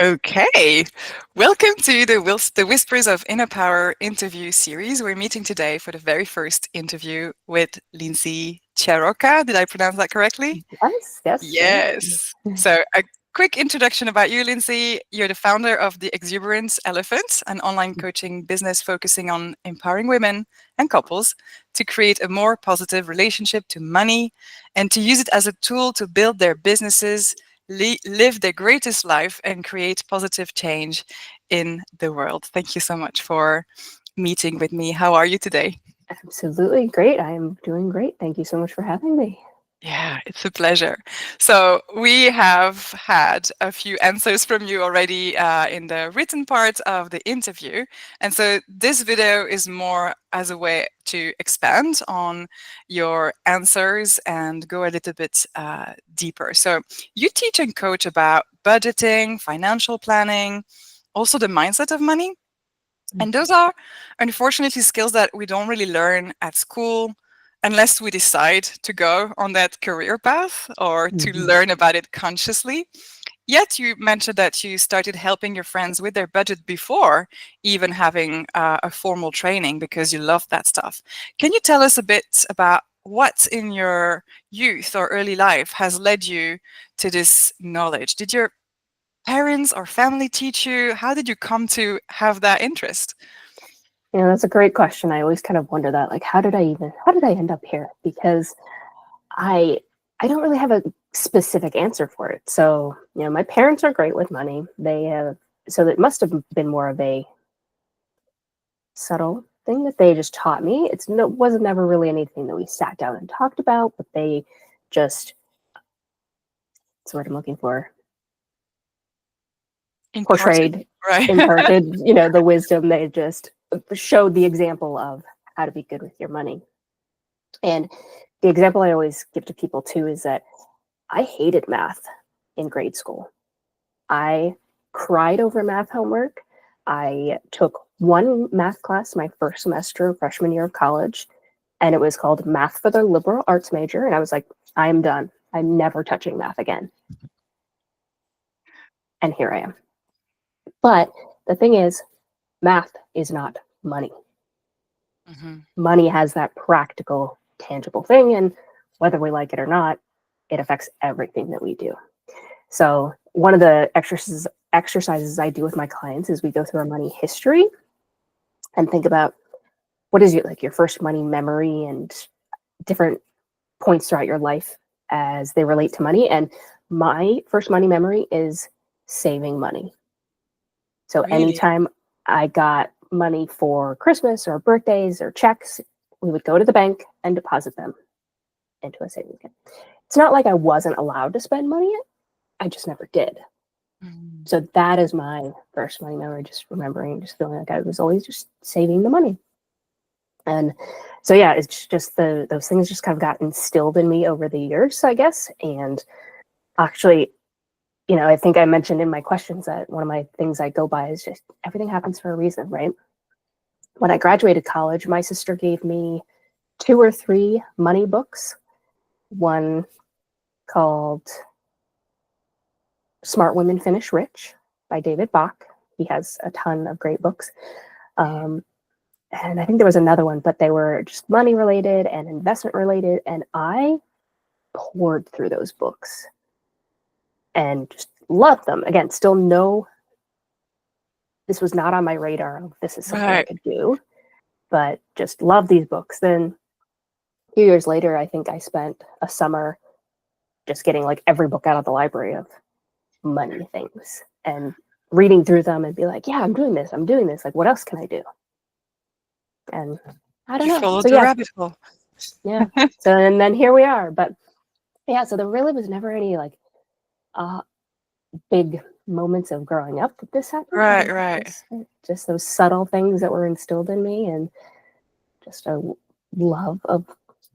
Okay, welcome to the Whispers of Inner Power interview series. We're meeting today for the very first interview with Lindsey Ciarrocca. Did I pronounce that correctly? Yes, yes, very Yes. So, a quick introduction about you, Lindsey. You're the founder of the Exuberant Elephant, an online coaching business focusing on empowering women and couples to create a more positive relationship to money and to use it as a tool to build their businesses, live their greatest life, and create positive change in the world. Thank you so much for meeting with me. How are you today? absolutely great. I am doing great. Thank you so much for having me. Yeah, it's a pleasure. So we have had a few answers from you already in the written part of the interview. And so this video is more as a way to expand on your answers and go a little bit deeper. So you teach and coach about budgeting, financial planning, also the mindset of money. And those are unfortunately skills that we don't really learn at school unless we decide to go on that career path or to Mhm. learn about it consciously. Yet you mentioned that you started helping your friends with their budget before even having a formal training because you love that stuff. Can you tell us a bit about what in your youth or early life has led you to this knowledge? Did your parents or family teach you? How did you come to have that interest? That's a great question. I always kind of wonder that, like, how did I end up here? Because I, I don't really have a specific answer for it. So, my parents are great with money. So it must have been more of a subtle thing that they just taught me. Wasn't never really anything that we sat down and talked about, but they just, that's what I'm looking for, Imparted, portrayed, right? imparted, the wisdom. They just showed the example of how to be good with your money. And the example I always give to people too is that I hated math in grade school. I cried over math homework. I took one math class my first semester, freshman year of college, and it was called Math for the Liberal Arts Major. And I was like, I'm done. I'm never touching math again. And here I am. But the thing is, math is not money. Mhm. Money has that practical, tangible thing. And whether we like it or not, it affects everything that we do. So, one of the exercises I do with my clients is we go through a money history and think about what is your first money memory and different points throughout your life as they relate to money. And my first money memory is saving money. So Really? anytime I got money for Christmas or birthdays or checks, we would go to the bank and deposit them into a savings account. It's not like I wasn't allowed to spend money, I just never did. Mm. So that is my first money memory, just remembering, just feeling like I was always just saving the money. And so, yeah, it's just those things just kind of got instilled in me over the years, I guess. And actually, I think I mentioned in my questions that one of my things I go by is just everything happens for a reason, right? When I graduated college, my sister gave me 2 or 3 money books. One called Smart Women Finish Rich by David Bach. He has a ton of great books. And I think there was another one, but they were just money related and investment related. And I poured through those books and just loved them. Again, still this was not on my radar of this is something I Right. could do, but just love these books. Then a few years later, I think I spent a summer just getting like every book out of the library of money things and reading through them and be like, yeah, I'm doing this. I'm doing this. Like, what else can I do? And I don't You know. followed So the yeah, rabbit hole. yeah. So and then here we are. But yeah, so there really was never any like uh big moments of growing up that this happened. I Right, think right. it's just those subtle things that were instilled in me and just a love of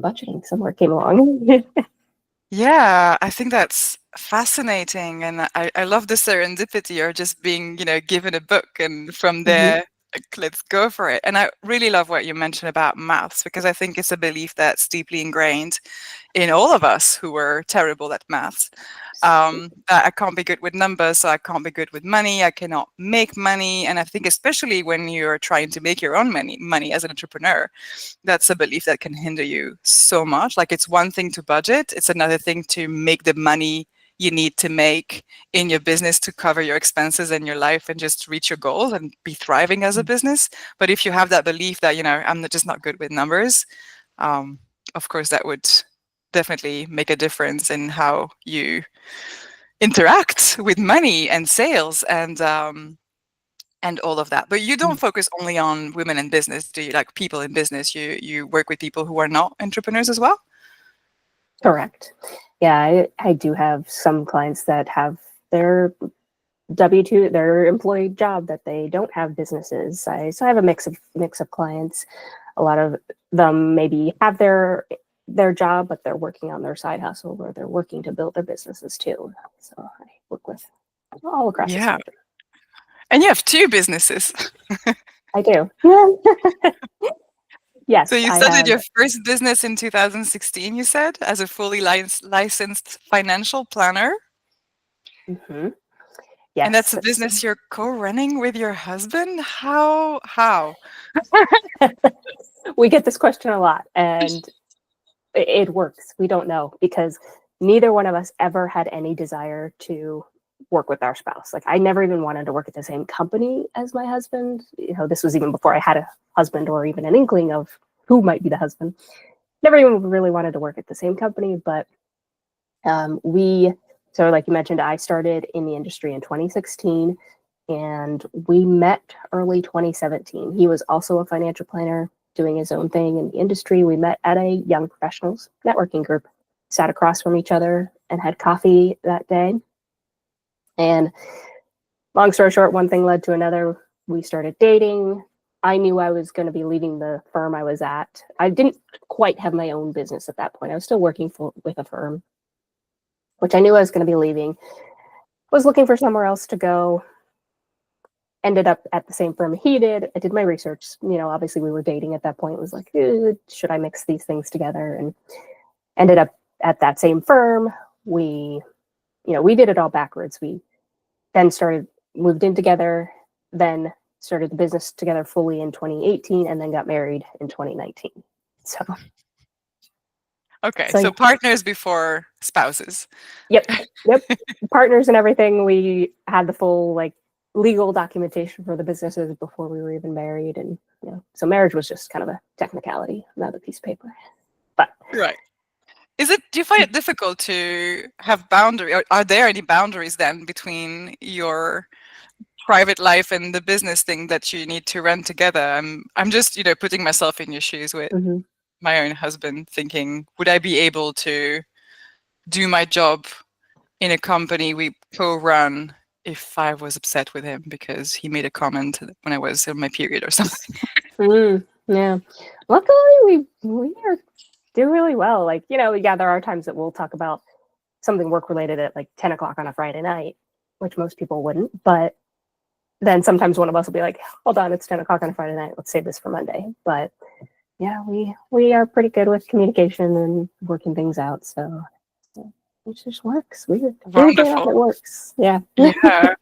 budgeting somewhere came along. Yeah, I think that's fascinating. And I love the serendipity or just being, given a book and from Mhm. there Like, let's go for it. And I really love what you mentioned about maths, because I think it's a belief that's deeply ingrained in all of us who were terrible at maths. That I can't be good with numbers, so I can't be good with money. I cannot make money. And I think especially when you're trying to make your own money as an entrepreneur, that's a belief that can hinder you so much. Like, it's one thing to budget, it's another thing to make the money you need to make in your business to cover your expenses and your life and just reach your goals and be thriving as a business. But if you have that belief that, I'm just not good with numbers, of course, that would definitely make a difference in how you interact with money and sales and all of that. But you don't focus only on women in business, do you? Like, people in business, you work with people who are not entrepreneurs as well? Correct. Yeah, I do have some clients that have their W-2, their employee job, that they don't have businesses. So I have a mix of clients. A lot of them maybe have their job, but they're working on their side hustle, or they're working to build their businesses too. So I work with all across the spectrum. And you have 2 businesses. I do. Yes. So you started your first business in 2016, you said, as a fully licensed financial planner. Mm-hmm. Yes. And that's a business you're co-running with your husband? How? We get this question a lot, and it works. We don't know, because neither one of us ever had any desire to work with our spouse. Like, I never even wanted to work at the same company as my husband. This was even before I had a husband, or even an inkling of who might be the husband. Never even really wanted to work at the same company, but so like you mentioned, I started in the industry in 2016, and we met early 2017. He was also a financial planner doing his own thing in the industry. We met at a young professionals networking group, sat across from each other and had coffee that day. And long story short, one thing led to another. We started dating. I knew I was going to be leaving the firm I was at. I didn't quite have my own business at that point. I was still working with a firm, which I knew I was going to be leaving. Was looking for somewhere else to go. Ended up at the same firm he did. I did my research. Obviously we were dating at that point. It was like, should I mix these things together? And ended up at that same firm. We did it all backwards. We then moved in together, then started the business together fully in 2018, and then got married in 2019. Okay, so partners before spouses. Yep. Partners and everything. We had the full legal documentation for the businesses before we were even married, and so marriage was just kind of a technicality, another piece of paper. But right. Do you find it difficult to have boundaries? Are there any boundaries then between your private life and the business thing that you need to run together? I'm just putting myself in your shoes with my own husband, thinking, would I be able to do my job in a company we co-run if I was upset with him because he made a comment when I was in my period or something? Yeah. Luckily, we are do really well. There are times that we'll talk about something work related at 10 o'clock on a Friday night, which most people wouldn't. But then sometimes one of us will be like, hold on, it's 10 o'clock on a Friday night. Let's save this for Monday. But yeah, we are pretty good with communication and working things out. So it just works. Weirdly enough, it works. Yeah. Yeah.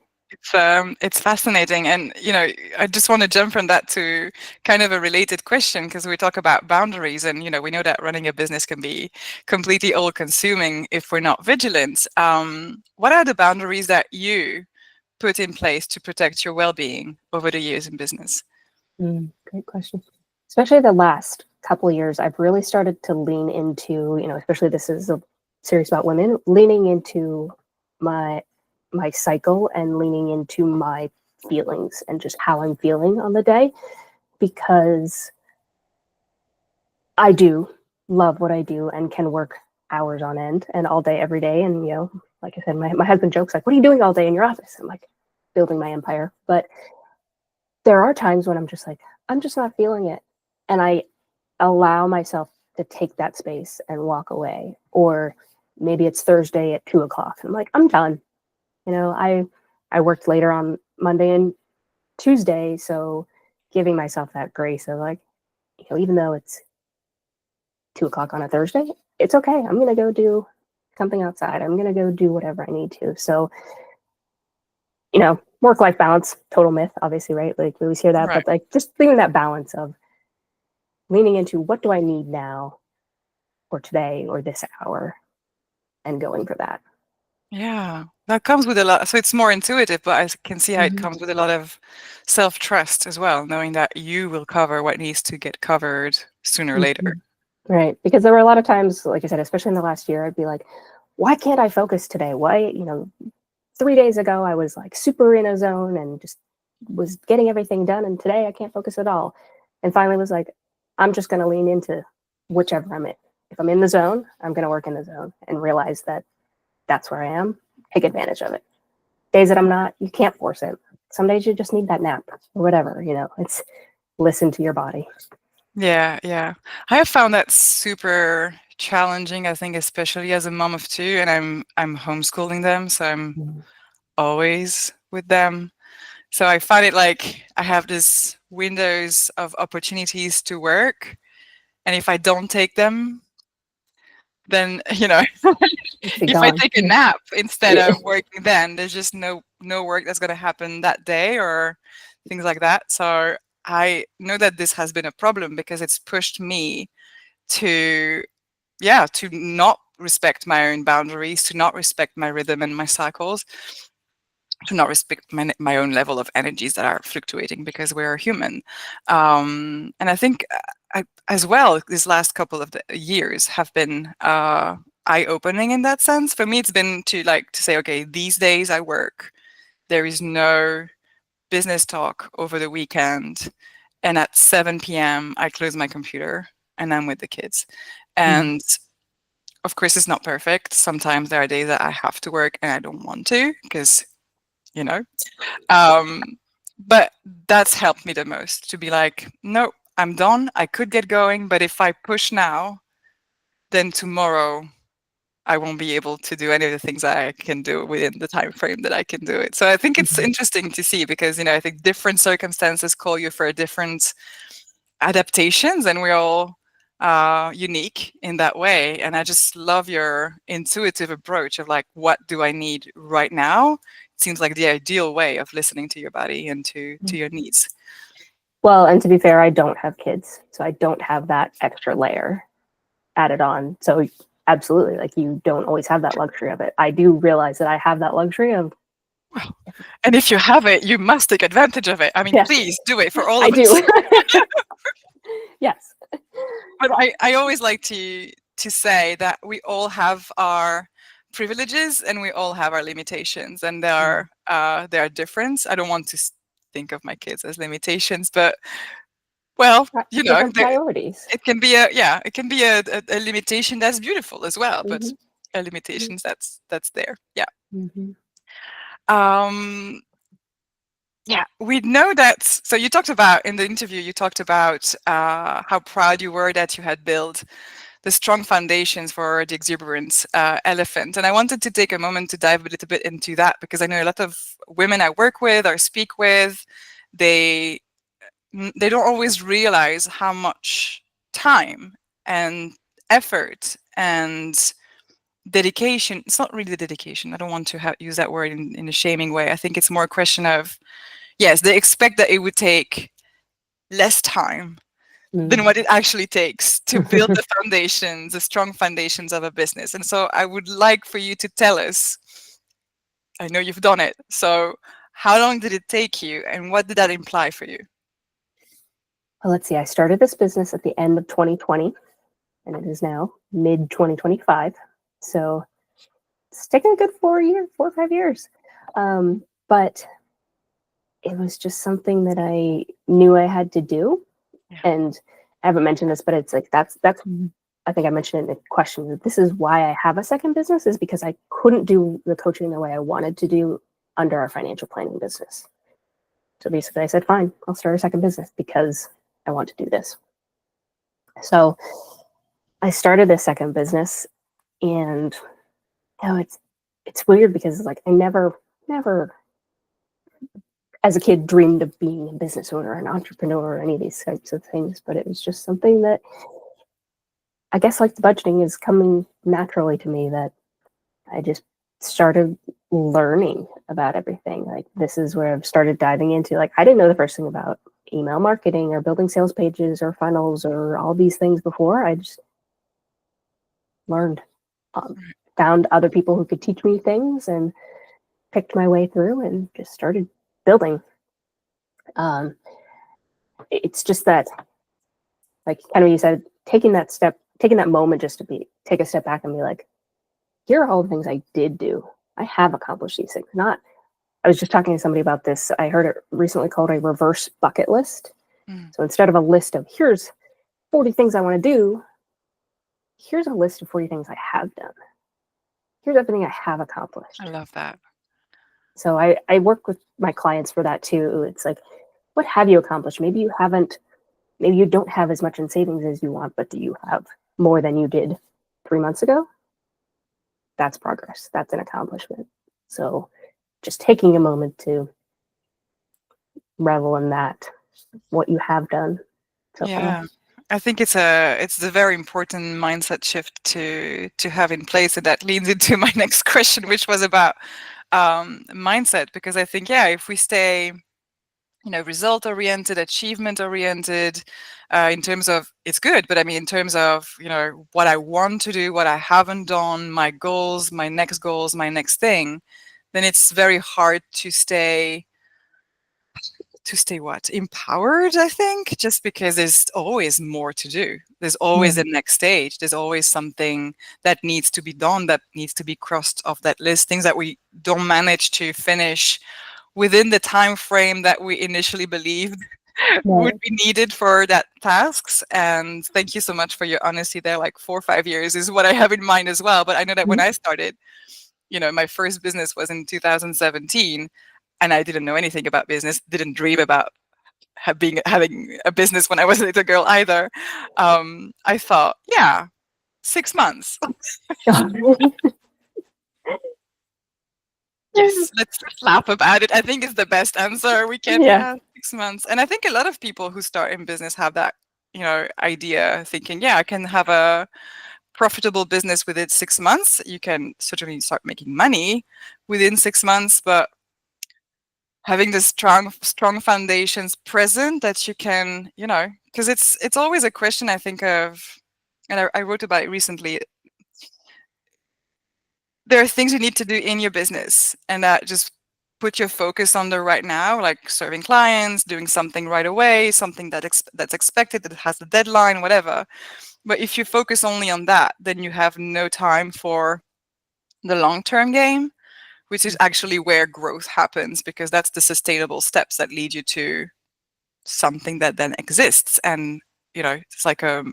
It's fascinating. And, I just want to jump from that to kind of a related question, because we talk about boundaries and, we know that running a business can be completely all consuming if we're not vigilant. What are the boundaries that you put in place to protect your well-being over the years in business? Great question. Especially the last couple of years, I've really started to lean into, especially this is a series about women, leaning into my cycle and leaning into my feelings and just how I'm feeling on the day, because I do love what I do and can work hours on end and all day, every day. And, like I said, my husband jokes like, what are you doing all day in your office? I'm like, building my empire. But there are times when I'm just like, I'm just not feeling it. And I allow myself to take that space and walk away. Or maybe it's Thursday at 2 o'clock. I'm like, I'm done. I worked later on Monday and Tuesday, so giving myself that grace of like, even though it's 2 o'clock on a Thursday, it's okay. I'm going to go do something outside. I'm going to go do whatever I need to. So, work-life balance, total myth, obviously, right? Like we always hear that, Right. but like just thinking that balance of leaning into what do I need now or today or this hour and going for that. Yeah, that comes with a lot. So it's more intuitive, but I can see how it Mhm. comes with a lot of self-trust as well, knowing that you will cover what needs to get covered sooner or later. Mhm. Right. Because there were a lot of times, like I said, especially in the last year, I'd be like, why can't I focus today? Why, 3 days ago, I was like super in a zone and just was getting everything done. And today I can't focus at all. And finally was like, I'm just going to lean into whichever I'm in. If I'm in the zone, I'm going to work in the zone and realize that that's where I am. Take advantage of it. Days that I'm not, you can't force it. Some days you just need that nap or whatever, it's listen to your body. Yeah, yeah. I have found that super challenging, I think, especially as a mom of two, and I'm homeschooling them, so I'm Mhm. always with them. So I find it like I have this windows of opportunities to work, and if I don't take them, then Be if I gone. take a nap instead Yeah. of working, then there's just no work that's going to happen that day or things like that. So I know that this has been a problem because it's pushed me to to not respect my own boundaries, to not respect my rhythm and my cycles, to not respect my own level of energies that are fluctuating because we're human. And I think as well, these last couple of years have been eye-opening in that sense. For me, it's been to say, okay, these days I work. There is no business talk over the weekend. And at 7 p.m., I close my computer and I'm with the kids. Mhm. And of course, it's not perfect. Sometimes there are days that I have to work and I don't want to because, you know, um, but that's helped me the most to be like, no, I'm done. I could get going, but if I push now, then tomorrow I won't be able to do any of the things I can do within the time frame that I can do it. So I think it's Mhm. interesting to see because I think different circumstances call you for different adaptations, and we're all unique in that way. And I just love your intuitive approach of like, what do I need right now? It seems like the ideal way of listening to your body and to your needs. Well, and to be fair, I don't have kids, so I don't have that extra layer added on. So absolutely, like you don't always have that luxury of it. I do realize that I have that luxury of Well, and if you have it, you must take advantage of it. I mean, yeah, please do it for all I of us. do. Yes. But I always like to say that we all have our privileges and we all have our limitations, and they are different. I don't want to think of my kids as limitations, but well, Different priorities. it can be it can be a limitation that's beautiful as well, but Mm-hmm. a limitations that's there. Yeah. Mm-hmm. Um, yeah, we know that. So you talked about in the interview, you talked about how proud you were that you had built the strong foundations for the Exuberant Elephant. And I wanted to take a moment to dive a little bit into that because I know a lot of women I work with or speak with, they they don't always realize how much time and effort and dedication. It's not really dedication. I don't want to use that word in a shaming way. I think it's more a question of, yes, they expect that it would take less time than what it actually takes to build the foundations, the strong foundations of a business. And so I would like for you to tell us, I know you've done it. So how long did it take you and what did that imply for you? Well, let's see. I started this business at the end of 2020, and it is now mid 2025. So it's taken a good 4 or 5 years. But it was just something that I knew I had to do. Yeah. And I haven't mentioned this, but it's like that's I think I mentioned it in the question that this is why I have a second business is because I couldn't do the coaching the way I wanted to do under our financial planning business. So basically I said, fine, I'll start a second business because I want to do this. So I started this second business and it's weird because like I never as a kid, dreamed of being a business owner, an entrepreneur, or any of these types of things. But it was just something that I guess, like the budgeting, is coming naturally to me, that I just started learning about everything. Like, this is where I've started diving into, like, I didn't know the first thing about email marketing or building sales pages or funnels or all these things before. I just learned, found other people who could teach me things, and picked my way through and just started building. It's just that, like kind of you said, taking that moment just to take a step back and be like, here are all the things I did do. I have accomplished these things. Not, I was just talking to somebody about this. I heard it recently called a reverse bucket list. So instead of a list of here's 40 things I want to do, here's a list of 40 things I have done. Here's everything I have accomplished. I love that. So I work with my clients for that too. It's like, what have you accomplished? Maybe you don't have as much in savings as you want, but do you have more than you did 3 months ago? That's progress. That's an accomplishment. So just taking a moment to revel in that, what you have done. So Yeah. I think it's a very important mindset shift to have in place, and that leads into my next question, which was about mindset. Because I think, yeah, if we stay, result oriented, achievement oriented, in terms of, it's good, but I mean, in terms of, what I want to do, what I haven't done, my goals, my next thing, then it's very hard to stay what? Empowered, I think, just because there's always more to do. There's always the next stage. There's always something that needs to be done, that needs to be crossed off that list, things that we don't manage to finish within the time frame that we initially believed would be needed for that tasks. And thank you so much for your honesty there. Like 4 or 5 years is what I have in mind as well. But I know that when I started, my first business was in 2017, and I didn't know anything about business, didn't dream about having a business when I was a little girl either. I thought, yeah, 6 months. Yes, let's laugh about it. I think it's the best answer we can. Yeah, 6 months. And I think a lot of people who start in business have that, idea, thinking, yeah, I can have a profitable business within 6 months. You can certainly start making money within 6 months, but having the strong foundations present, that you can, because it's always a question, I think, of, and I wrote about it recently. There are things you need to do in your business, and that just put your focus on the right now, like serving clients, doing something right away, something that's expected, that has a deadline, whatever. But if you focus only on that, then you have no time for the long-term game, which is actually where growth happens, because that's the sustainable steps that lead you to something that then exists. And, it's like a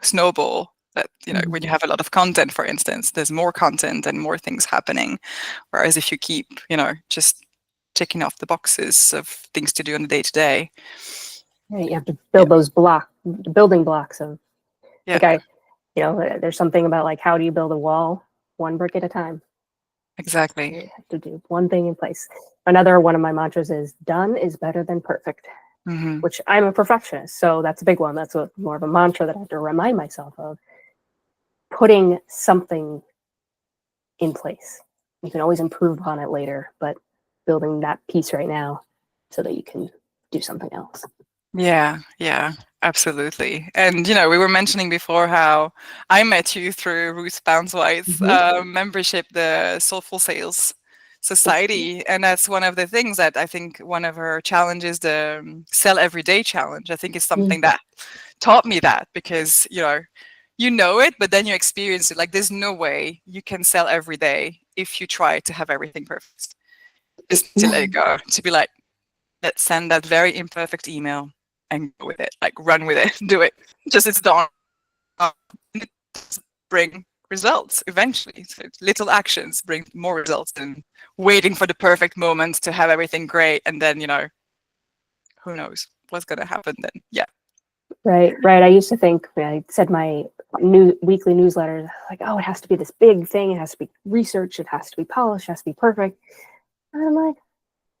snowball that, when you have a lot of content, for instance, there's more content and more things happening. Whereas if you keep, just ticking off the boxes of things to do on the day to day. You have to build those building blocks of, like, there's something about, like, how do you build a wall? One brick at a time. Exactly. You have to do one thing in place. Another one of my mantras is done is better than perfect, which I'm a perfectionist. So that's a big one. That's more of a mantra that I have to remind myself of. Putting something in place. You can always improve upon it later, but building that piece right now so that you can do something else. Yeah, absolutely. And, we were mentioning before how I met you through Ruth Bouncewhite's membership, the Soulful Sales Society. And that's one of the things that I think one of her challenges, the Sell Everyday Challenge, I think is something that taught me that, because, you know it, but then you experience it. Like, there's no way you can sell every day if you try to have everything perfect. Just to let it go, to be like, let's send that very imperfect email and go with it, like run with it, do it. Just, it's done. Bring results eventually. So little actions bring more results than waiting for the perfect moment to have everything great. And then, who knows what's going to happen then. Yeah. Right. I used to think, I said my weekly newsletter, like, oh, it has to be this big thing. It has to be researched. It has to be polished. It has to be perfect. And I'm like,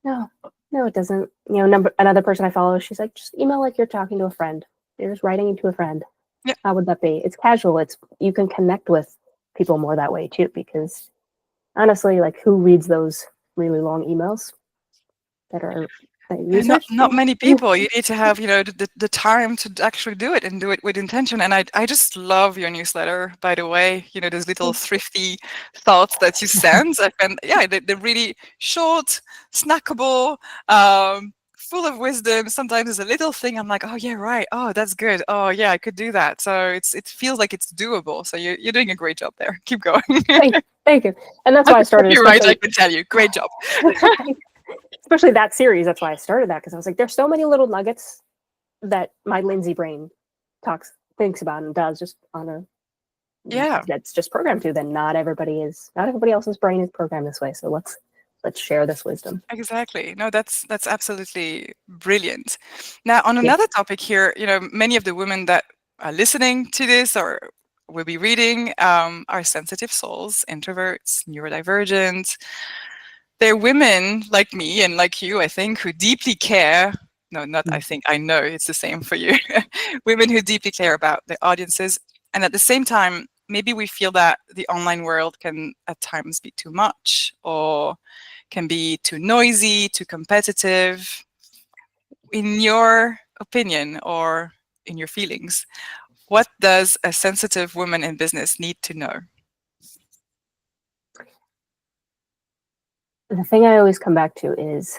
no, no, it doesn't. Another person I follow, she's like, just email like you're talking to a friend. You're just writing to a friend. Yeah. How would that be? It's casual. You can connect with people more that way too, because honestly, like who reads those really long emails that are Not users? not many people. You need to have, the time to actually do it and do it with intention. And I just love your newsletter, by the way. Those little thrifty thoughts that you send. I find, yeah, they're really short, snackable, full of wisdom. Sometimes there's a little thing I'm like, oh yeah, right. Oh, that's good. Oh yeah, I could do that. So it feels like it's doable. So you're doing a great job there. Keep going. Thank you. And that's As why I a started, copywriter, I especially can tell you, great job. especially that series. That's why I started that, because I was like, there's so many little nuggets that my Lindsey brain thinks about and does just on a Yeah. that's just programmed to. Then not everybody else's brain is programmed this way. So let's share this wisdom. Exactly. No, that's absolutely brilliant. Now, on Yeah. another topic here, many of the women that are listening to this or will be reading are sensitive souls, introverts, neurodivergent. They're women like me and like you, I think, who deeply care. No, not I think, I know it's the same for you. Women who deeply care about their audiences. And at the same time, maybe we feel that the online world can at times be too much or can be too noisy, too competitive. In your opinion or in your feelings, what does a sensitive woman in business need to know? The thing I always come back to is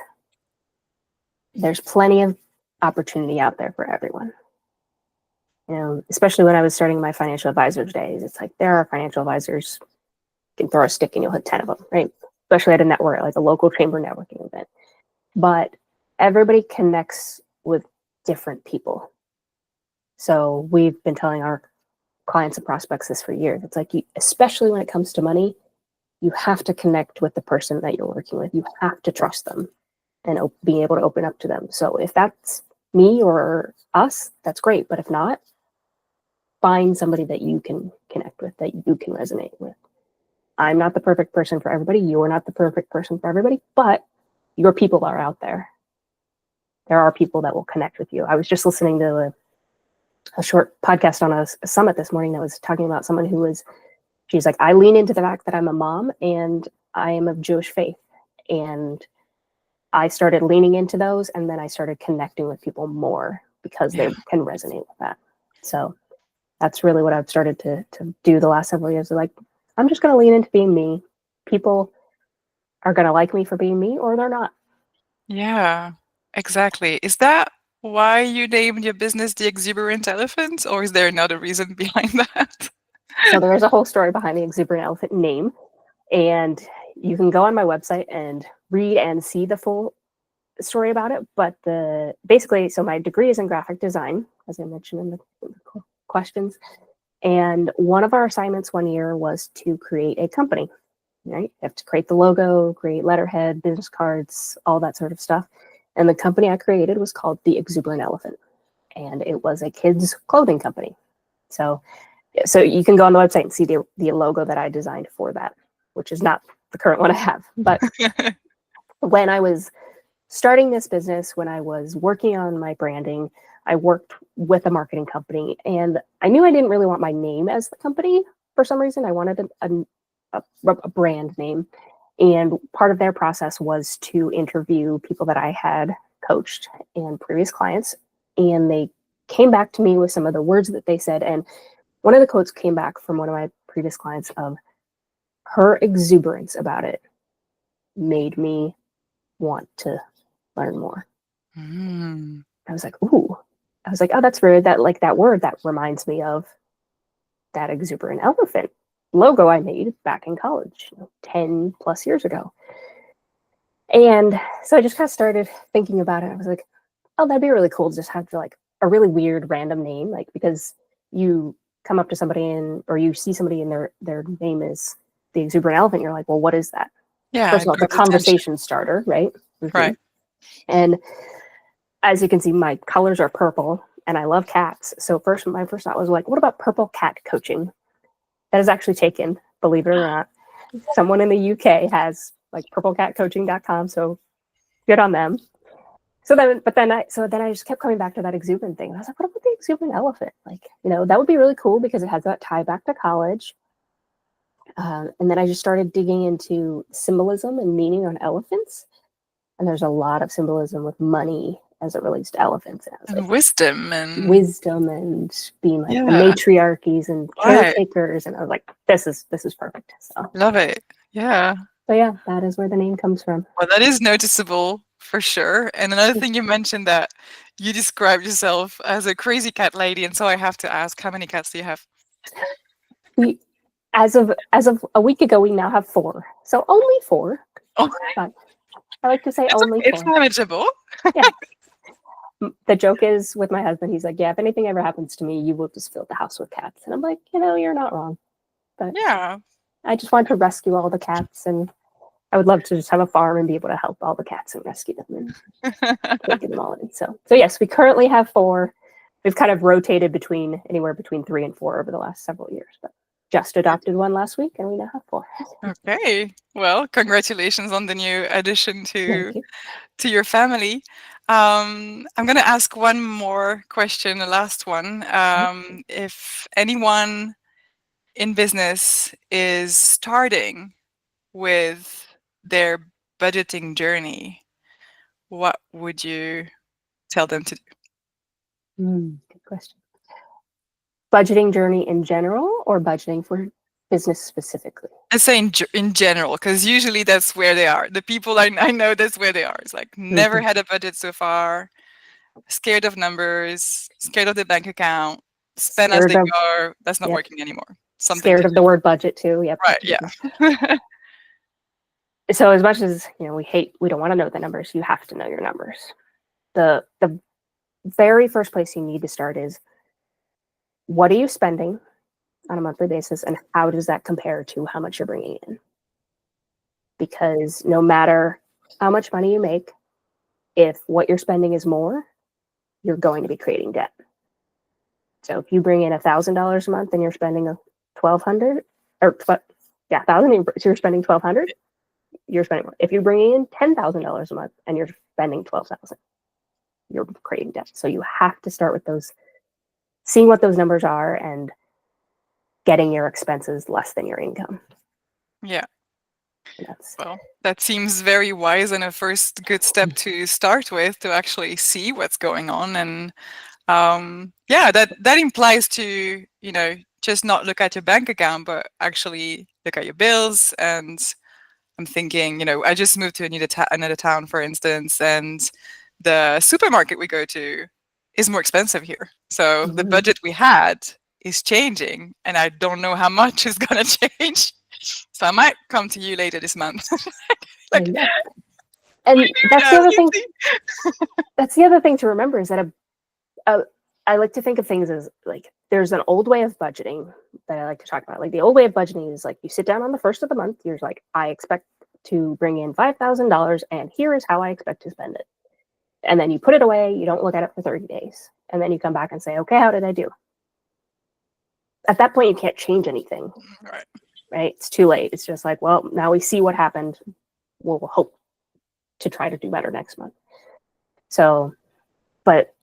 there's plenty of opportunity out there for everyone. Especially when I was starting my financial advisors days, it's like there are financial advisors, you can throw a stick and you'll hit 10 of them, right? Especially at a network, like a local chamber networking event. But everybody connects with different people. So we've been telling our clients and prospects this for years. It's like, especially when it comes to money, you have to connect with the person that you're working with. You have to trust them and be able to open up to them. So if that's me or us, that's great. But if not, find somebody that you can connect with, that you can resonate with. I'm not the perfect person for everybody. You're not the perfect person for everybody, but your people are out there. There are people that will connect with you. I was just listening to a short podcast on a summit this morning that was talking about someone she's like, I lean into the fact that I'm a mom and I am of Jewish faith. And I started leaning into those, and then I started connecting with people more because they can resonate with that. So that's really what I've started to do the last several years. Like, I'm just going to lean into being me. People are going to like me for being me, or they're not. Yeah, exactly. Is that why you named your business the Exuberant Elephant, or is there another reason behind that? So there is a whole story behind the Exuberant Elephant name, and you can go on my website and read and see the full story about it. But basically, so my degree is in graphic design, as I mentioned in the questions. And one of our assignments one year was to create a company, right? You have to create the logo, create letterhead, business cards, all that sort of stuff. And the company I created was called the Exuberant Elephant. And it was a kids' clothing company. So you can go on the website and see the logo that I designed for that, which is not the current one I have. But when I was starting this business, when I was working on my branding, I worked with a marketing company, and I knew I didn't really want my name as the company for some reason. I wanted a brand name. And part of their process was to interview people that I had coached and previous clients. And they came back to me with some of the words that they said. And one of the quotes came back from one of my previous clients of her exuberance about it made me want to learn more. I was like, ooh. I was like, oh, that's weird. That word that reminds me of that Exuberant Elephant logo I made back in college, 10 plus years ago. And so I just kind of started thinking about it. I was like, oh, that'd be really cool to just have like a really weird random name, like because you come up to somebody or you see somebody and their name is the Exuberant Elephant. You're like, well, what is that? Yeah, First of all, it's a conversation starter, right? Right. And as you can see, my colors are purple and I love cats. So my first thought was like, what about purple cat coaching? That is actually taken, believe it or not. Someone in the UK has like purplecatcoaching.com. So good on them. So then I just kept coming back to that exuberant thing. And I was like, what about the exuberant elephant? Like, that would be really cool because it has that tie back to college. And then I just started digging into symbolism and meaning on elephants. And there's a lot of symbolism with money as it relates to elephants. And I was And like, wisdom and wisdom and being like the yeah, matriarchies and right. caretakers. And I was like, this is perfect. Love it. Yeah. So yeah, that is where the name comes from. Well, that is noticeable for sure. And another thing you mentioned that you describe yourself as a crazy cat lady, and so I have to ask, how many cats do you have? We, as of a week ago, we now have 4. So only 4. Oh, But I like to say it's only okay, it's 4. manageable. Yeah. The joke is with my husband, he's like, yeah, if anything ever happens to me, you will just fill the house with cats. And I'm like, you're not wrong. But Yeah. I just want to rescue all the cats, and I would love to just have a farm and be able to help all the cats and rescue them and take them all in. So yes, we currently have 4. We've kind of rotated anywhere between 3 and 4 over the last several years, but just adopted one last week, and we now have 4. Okay. Well, congratulations on the new addition Thank you. to your family. I'm going to ask one more question, the last one. If anyone in business is starting with their budgeting journey, what would you tell them to do? Good question. Budgeting journey in general, or budgeting for business specifically? I say in general, because usually that's where they are. The people I know, that's where they are. It's like never had a budget so far, scared of numbers, scared of the bank account, spend as they go. That's not working anymore. Something scared of the word budget too. Yep. Right. Yeah. So as much as we don't want to know the numbers, you have to know your numbers. The very first place you need to start is, what are you spending on a monthly basis, and how does that compare to how much you're bringing in? Because no matter how much money you make, if what you're spending is more, you're going to be creating debt. So if you bring in $1,000 a month and you're spending $1,200, or $1,000, so you're spending $1,200, you're spending more. If you're bringing in $10,000 a month and you're spending $12,000, you're creating debt. So you have to start with those, seeing what those numbers are and getting your expenses less than your income. Yeah. Well, that seems very wise and a first good step to start with, to actually see what's going on. And that implies to, just not look at your bank account, but actually look at your bills. And I'm thinking, I just moved to another town, for instance, and the supermarket we go to is more expensive here. So the budget we had is changing, and I don't know how much is going to change. So I might come to you later this month. And that's the other thing. That's the other thing to remember, is that I like to think of things as like, there's an old way of budgeting that I like to talk about. Like, the old way of budgeting is like, you sit down on the first of the month, you're like, I expect to bring in $5,000, and here is how I expect to spend it. And then you put it away, you don't look at it for 30 days. And then you come back and say, okay, how did I do? At that point, you can't change anything. Right? It's too late. It's just like, well, now we see what happened. We'll hope to try to do better next month. So, but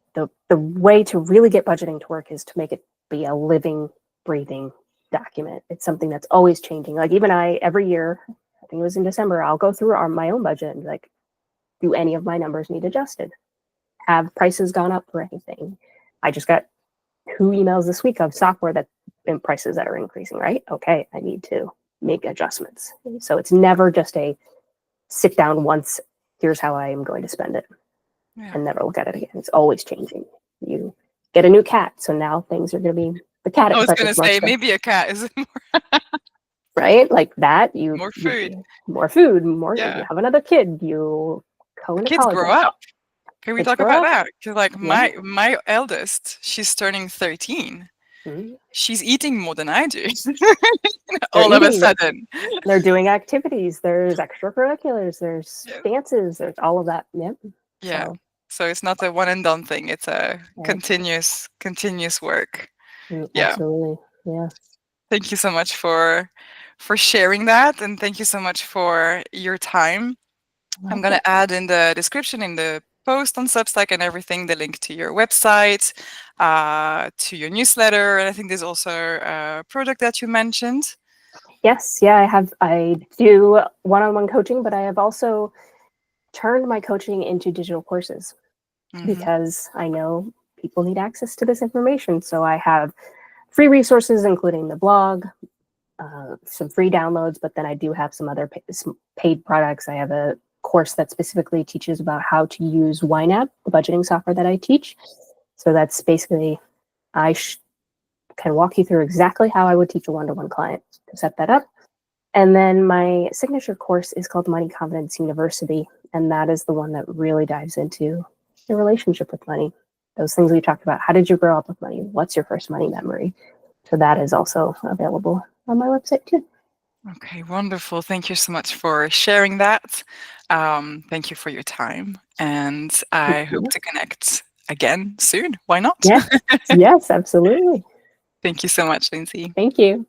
the way to really get budgeting to work is to make it be a living, breathing document. It's something that's always changing. Like, even every year, I think it was in December, I'll go through my own budget and be like, do any of my numbers need adjusted? Have prices gone up for anything? I just got 2 emails this week of software and prices that are increasing, right? Okay, I need to make adjustments. So it's never just a sit down once, here's how I am going to spend it, and never look at it again. It's always changing. You get a new cat, so now things are going to be the cat. I was going to say, maybe a cat is more right, like that. More food, you have another kid. You kids grow up. Can we talk about that? Because like my eldest, she's turning 13. She's eating more than I do. All of a sudden, they're doing activities. There's extracurriculars. There's dances. There's all of that. Yep. Yeah. So it's not a one and done thing. It's a continuous work. Yeah. Absolutely. Yeah. Thank you so much for sharing that, and thank you so much for your time. I'm going to add in the description in the post on Substack and everything, the link to your website, to your newsletter, and I think there's also a product that you mentioned. Yes, yeah, I do one-on-one coaching, but I have also turned my coaching into digital courses because I know people need access to this information. So I have free resources, including the blog, some free downloads, but then I do have some other some paid products. I have a course that specifically teaches about how to use YNAB, the budgeting software that I teach. So that's basically, I can walk you through exactly how I would teach a one-to-one client to set that up. And then my signature course is called Money Confidence University, and that is the one that really dives into your relationship with money. Those things we talked about. How did you grow up with money? What's your first money memory? So that is also available on my website too. Okay, wonderful. Thank you so much for sharing that. Thank you for your time, and I hope to connect again soon. Why not? Yes, yes, absolutely. Thank you so much, Lindsey. Thank you.